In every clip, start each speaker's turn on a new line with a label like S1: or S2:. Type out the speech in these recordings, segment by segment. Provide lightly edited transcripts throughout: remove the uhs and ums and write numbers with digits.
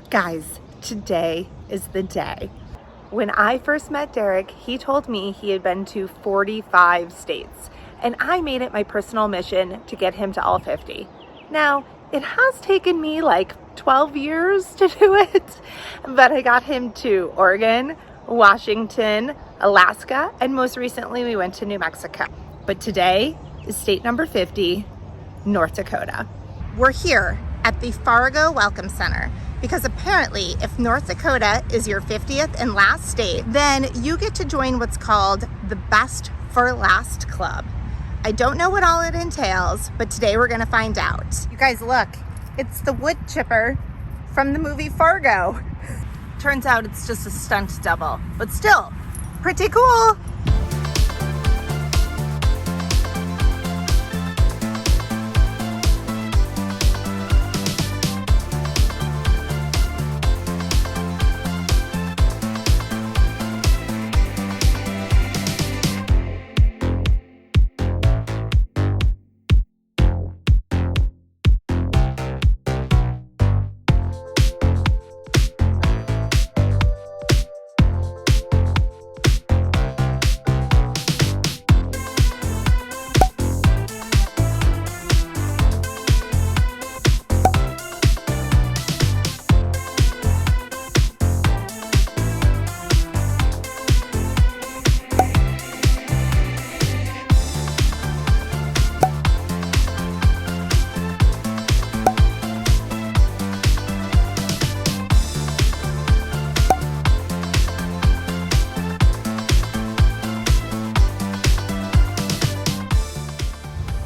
S1: Guys, today is the day. When I first met Derrick, he told me he had been to 45 states, and I made it my personal mission to get him to all 50. Now, it has taken me like 12 years to do it, but I got him to Oregon, Washington, Alaska, and most recently we went to New Mexico. But today is state number 50, North Dakota. We're here at the Fargo Welcome Center because apparently if North Dakota is your 50th and last state, then you get to join what's called the Best for Last Club. I don't know what all it entails, but today we're gonna find out. You guys look, it's the wood chipper from the movie Fargo. Turns out it's just a stunt double, but still pretty cool.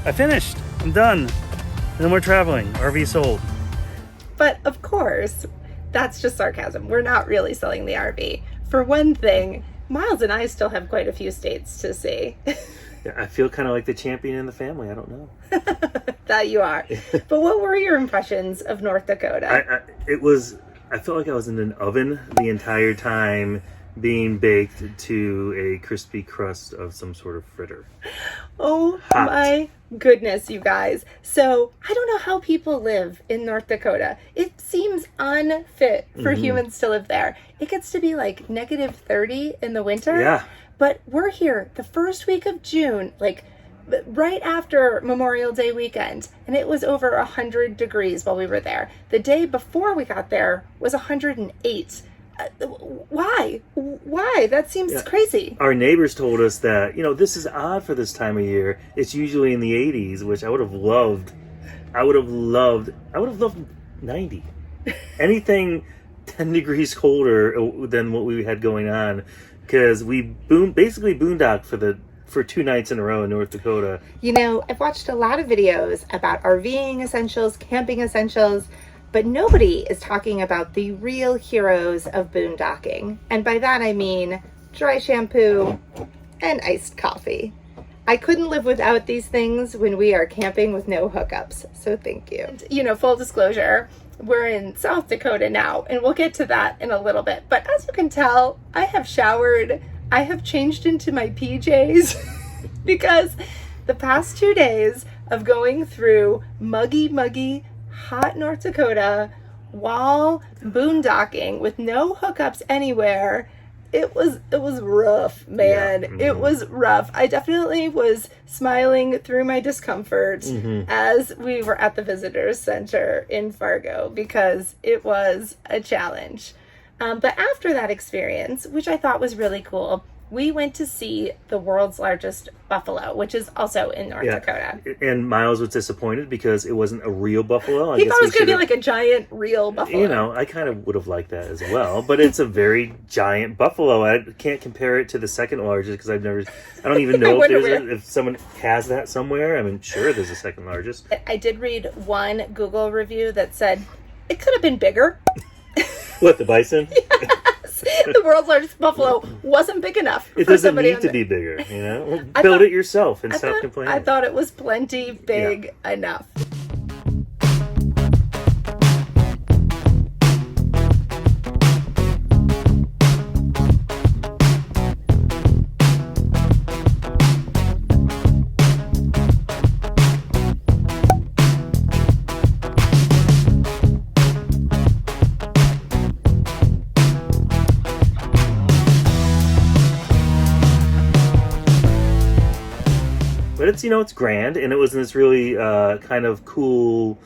S2: I finished. I'm done. No more traveling. RV sold.
S1: But of course, that's just sarcasm. We're not really selling the RV. For one thing, Miles and I still have quite a few states to see.
S2: Yeah, I feel kind of like the champion in the family. I don't know.
S1: That you are. But what were your impressions of North Dakota?
S2: I felt like I was in an oven the entire time, being baked to a crispy crust of some sort of fritter.
S1: Oh my goodness, you guys. So I don't know how people live in North Dakota. It seems unfit for humans to live there. It gets to be like negative 30 in the winter.
S2: Yeah.
S1: But we're here the first week of June, like right after Memorial Day weekend, and it was over 100 degrees while we were there. The day before we got there was 108. Why? That seems crazy.
S2: Our neighbors told us that, this is odd for this time of year. It's usually in the 80s, which I would have loved. I would have loved 90. Anything 10 degrees colder than what we had going on, because we basically boondocked for 2 nights in a row in North Dakota.
S1: I've watched a lot of videos about RVing essentials, camping essentials, but nobody is talking about the real heroes of boondocking. And by that I mean dry shampoo and iced coffee. I couldn't live without these things when we are camping with no hookups, so thank you. And, full disclosure, we're in South Dakota now, and we'll get to that in a little bit. But as you can tell, I have showered, I have changed into my PJs because the past 2 days of going through muggy, hot North Dakota while boondocking with no hookups anywhere, it was rough, man.
S2: Yeah.
S1: It was rough. I definitely was smiling through my discomfort as we were at the visitors center in Fargo because it was a challenge. But after that experience, which I thought was really cool, we went to see the world's largest buffalo, which is also in North Dakota.
S2: And Miles was disappointed because it wasn't a real buffalo.
S1: He thought it was going to be like a giant real buffalo.
S2: I kind of would have liked that as well. But it's a very giant buffalo. I can't compare it to the second largest because I don't even know if someone has that somewhere. I mean, sure, there's a second largest.
S1: I did read one Google review that said it could have been bigger.
S2: What, the bison?
S1: The world's largest buffalo wasn't big enough.
S2: It doesn't need to be bigger, Build it yourself and stop complaining.
S1: I thought it was plenty big enough.
S2: it's, it's grand, and it was in this really kind of cool,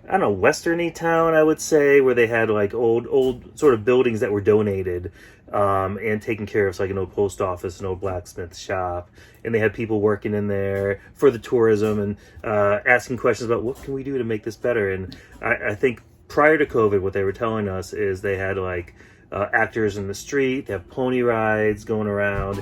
S2: I don't know, western-y town, I would say, where they had like old sort of buildings that were donated and taken care of. So like an old post office, an old blacksmith shop, and they had people working in there for the tourism and asking questions about what can we do to make this better. And I think prior to COVID, what they were telling us is they had like actors in the street, they have pony rides going around.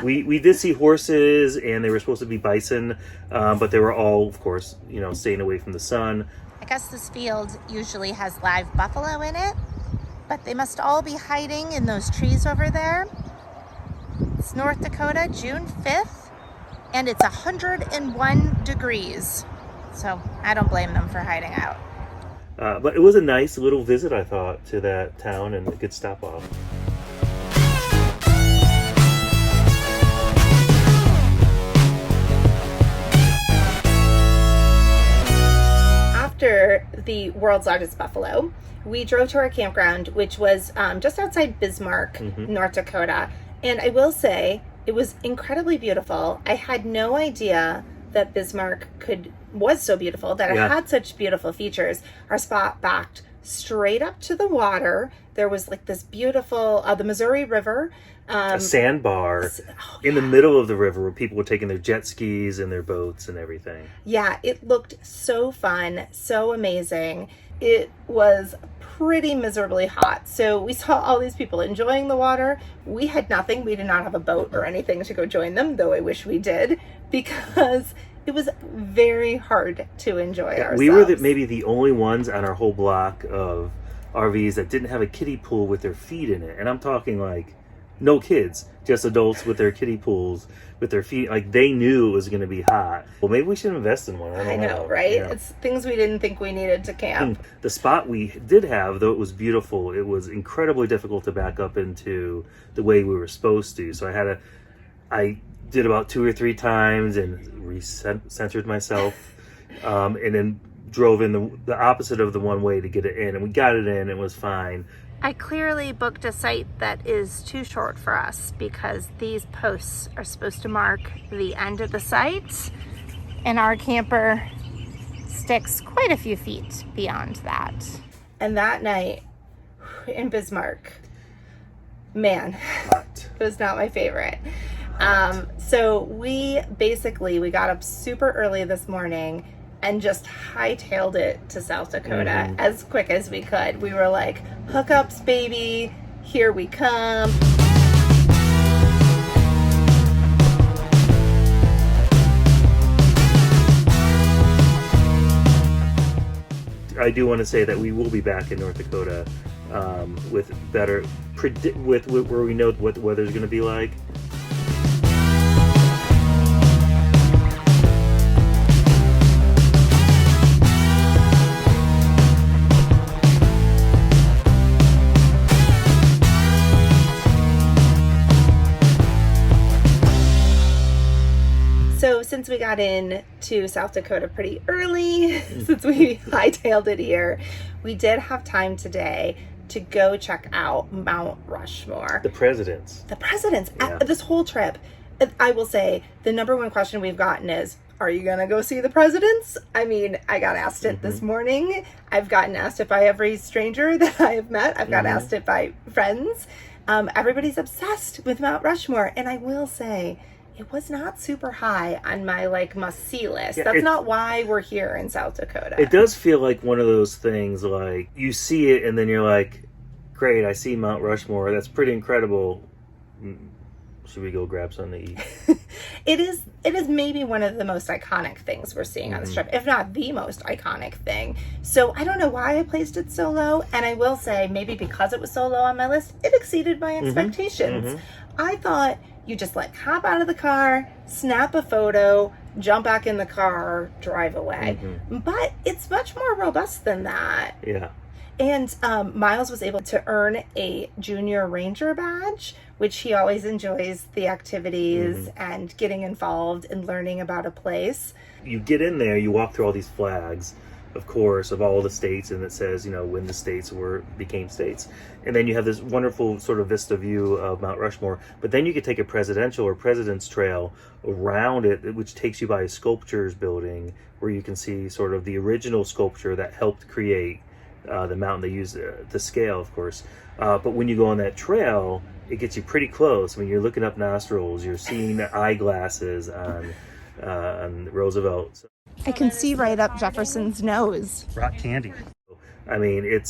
S2: We did see horses, and they were supposed to be bison, but they were all, of course, staying away from the sun.
S1: I guess this field usually has live buffalo in it, but they must all be hiding in those trees over there. It's North Dakota, June 5th, and it's 101 degrees. So I don't blame them for hiding out.
S2: But it was a nice little visit, I thought, to that town, and a good stop off.
S1: After the world's largest buffalo, we drove to our campground, which was just outside Bismarck, North Dakota. And I will say, it was incredibly beautiful. I had no idea that Bismarck was so beautiful, that it had such beautiful features. Our spot backed straight up to the water. There was like this beautiful, the Missouri River.
S2: A sandbar in the middle of the river where people were taking their jet skis and their boats and everything.
S1: Yeah, it looked so fun, so amazing. It was pretty miserably hot. So we saw all these people enjoying the water. We had nothing. We did not have a boat or anything to go join them, though I wish we did, because it was very hard to enjoy ourselves.
S2: We were maybe the only ones on our whole block of RVs that didn't have a kiddie pool with their feet in it. And I'm talking like no kids, just adults with their kiddie pools with their feet. Like, they knew it was going to be hot. Well, maybe we should invest in one. I
S1: know, right? Yeah. It's things we didn't think we needed to camp.
S2: The spot we did have, though it was beautiful, it was incredibly difficult to back up into the way we were supposed to. So I did about 2 or 3 times and centered myself, and then drove in the opposite of the one way to get it in. And we got it in, and it was fine.
S1: I clearly booked a site that is too short for us, because these posts are supposed to mark the end of the site, and our camper sticks quite a few feet beyond that. And that night in Bismarck, man, it was not my favorite. So we got up super early this morning and just hightailed it to South Dakota as quick as we could. We were like, hookups, baby, here we come.
S2: I do want to say that we will be back in North Dakota with better with where we know what the weather's going to be like.
S1: So since we got in to South Dakota pretty early, since we hightailed it here, we did have time today to go check out Mount Rushmore.
S2: The presidents.
S1: Yeah. This whole trip, I will say, the number one question we've gotten is, are you going to go see the presidents? I mean, I got asked it this morning. I've gotten asked it by every stranger that I have met. I've got asked it by friends. Everybody's obsessed with Mount Rushmore. And I will say, it was not super high on my must-see list. That's not why we're here in South Dakota.
S2: It does feel like one of those things, like, you see it and then you're like, great, I see Mount Rushmore. That's pretty incredible. should we go grab something to eat?
S1: It is maybe one of the most iconic things we're seeing on this trip, if not the most iconic thing. So I don't know why I placed it so low, and I will say maybe because it was so low on my list, it exceeded my expectations. I thought you just like hop out of the car, snap a photo, jump back in the car, drive away. But it's much more robust than that.
S2: Yeah.
S1: And Miles was able to earn a junior ranger badge, which he always enjoys the activities and getting involved and learning about a place.
S2: You get in there, you walk through all these flags, of course, of all the states, and it says, you know, when the states became states. And then you have this wonderful sort of vista view of Mount Rushmore, but then you could take a presidential or president's trail around it, which takes you by a sculptures building where you can see sort of the original sculpture that helped create the mountain. They use the scale, of course. But when you go on that trail, it gets you pretty close. When you're looking up nostrils, you're seeing the eyeglasses on Roosevelt.
S1: I can see right up Jefferson's nose.
S2: Rock candy. I mean, it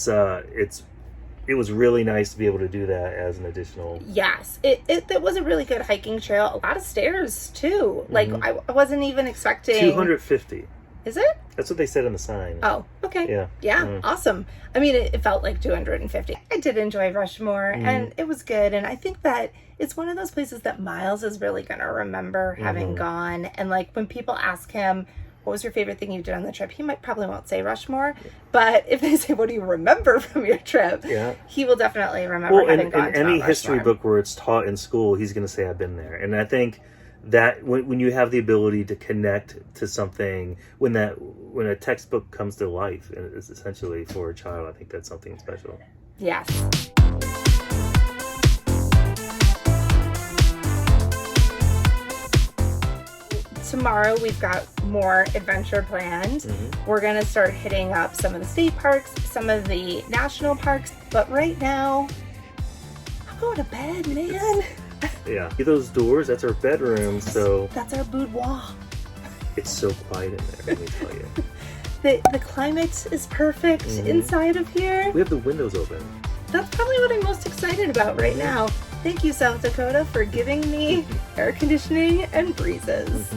S2: was really nice to be able to do that as an additional.
S1: Yes, it was a really good hiking trail. A lot of stairs too. Like I wasn't even expecting.
S2: 250.
S1: Is it?
S2: That's what they said on the sign.
S1: Oh, okay. Yeah. Awesome. I mean, it felt like 250. I did enjoy Rushmore, and it was good. And I think that it's one of those places that Miles is really going to remember having gone. And like when people ask him, what was your favorite thing you did on the trip? He probably won't say Rushmore, but if they say, what do you remember from your trip? He will definitely remember having gone to
S2: in any
S1: Mount
S2: history
S1: Rushmore.
S2: book where it's taught in school, he's going to say, I've been there. And I think that when you have the ability to connect to something, when a textbook comes to life, it's essentially for a child, I think that's something special.
S1: Yes. Tomorrow we've got more adventure planned. We're going to start hitting up some of the state parks, some of the national parks, but right now I'm going to bed, man.
S2: Yeah. See those doors? That's our bedroom, so
S1: that's our boudoir.
S2: It's so quiet in there, let me tell you.
S1: The climate is perfect inside of here.
S2: We have the windows open.
S1: That's probably what I'm most excited about right now. Thank you, South Dakota, for giving me air conditioning and breezes.